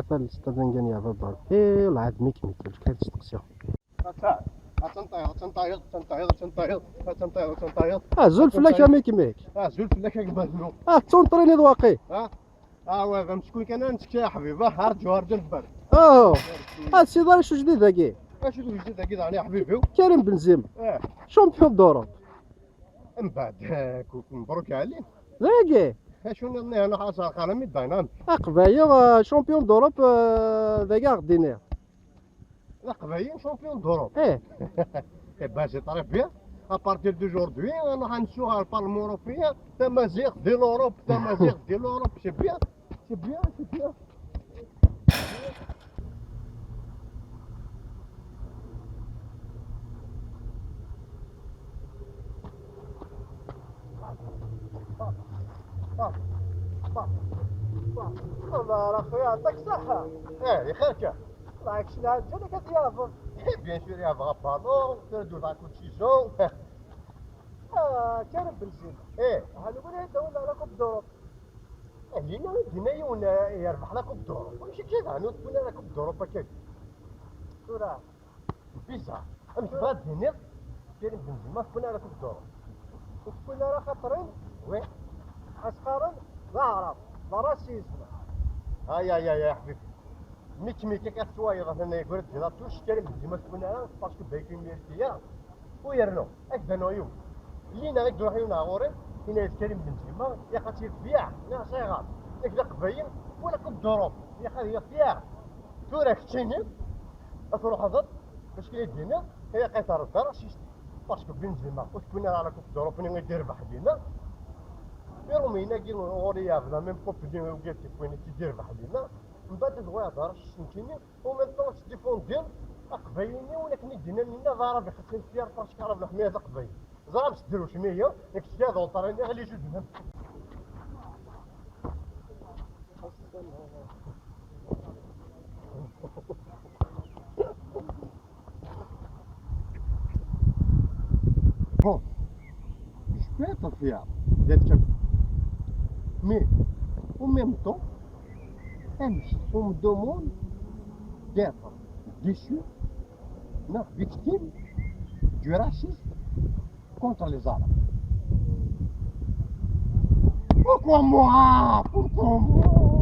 حتى الاستاذ نقني بابا ايه ولا عاد ميك باش كانت تقسيو تنطيط زول فلاك ميك زول فلاك كبازنو تونطريني دواقي فهمت شكون كان نسكت يا حبيبي هرجو نبر سي داري شو جديد هاكي اش اللي جديد كذا على حبيبي كريم بنزيما شامبيون دوروب من بعد مبروك عليك هاكي شنو انا حاصل قلمي داينام قبايا شامبيون دوروب ذاكا غدينيها قبايل شامبيون دوروب باش طريق بيان ابارتير دوجوردي انا غنمشيو البارلمون اوروبيان تمازيغ ديال اوروب تمازيغ ديال اوروب سي بيان سي بيان سي بيان والله اخويا يعطيك الصحة يا خالك معك شي لعب جالك كتيافر بيان سور يا بغا بالون تردو تاع كل سيزون كريم بنزيما هنقول هيدا ولا على كوب دوروب لينا دينا يونا يربح لك كوب دوروب ماشي كذا هانو تكون لك كوب دوروب هكاك شورا بيزا مش بغا دينير كريم بنزيما تكون لك كوب دوروب وتكون راه خاطرين وي عسكرا لا عرف لا راسيزم يا حبيبي ميك كتوايض انا يقول لك لا توش كريم بنزيما تكون لك باسكو بايكين ميرتيا ويرنو هكذا نويو لينا غير نروحو ناغوري هنا كريم بنزيما يا خاطر فياع يا صغار ياك لا قبايل ولا كوب دوروب يا خاطر هي فياع تورا كتشيني تروح هضر باش كيدينا هي قيصر الدار باسكو بنزيما وتكون على كوب دوروب اللي غيدير بحدينا يرومينا كي غوريا بلا ميم كوب ديال وكيت كوين تيدير بحدينا من بعد تبغي هضر شنتيني ومن طون تديفون ديال قبايلني ولكن يدينا لنا ضرب خاصنا نسير باسكو راه بالحمايه تاع قبايل زعما باش ديرو شميه ياك تشتي دوطريني غير جوج Bon, je peux être fier d'être mais en même temps, on me demande d'être déçu, non, victime du racisme contre les Arabes. Pourquoi moi? Pourquoi moi?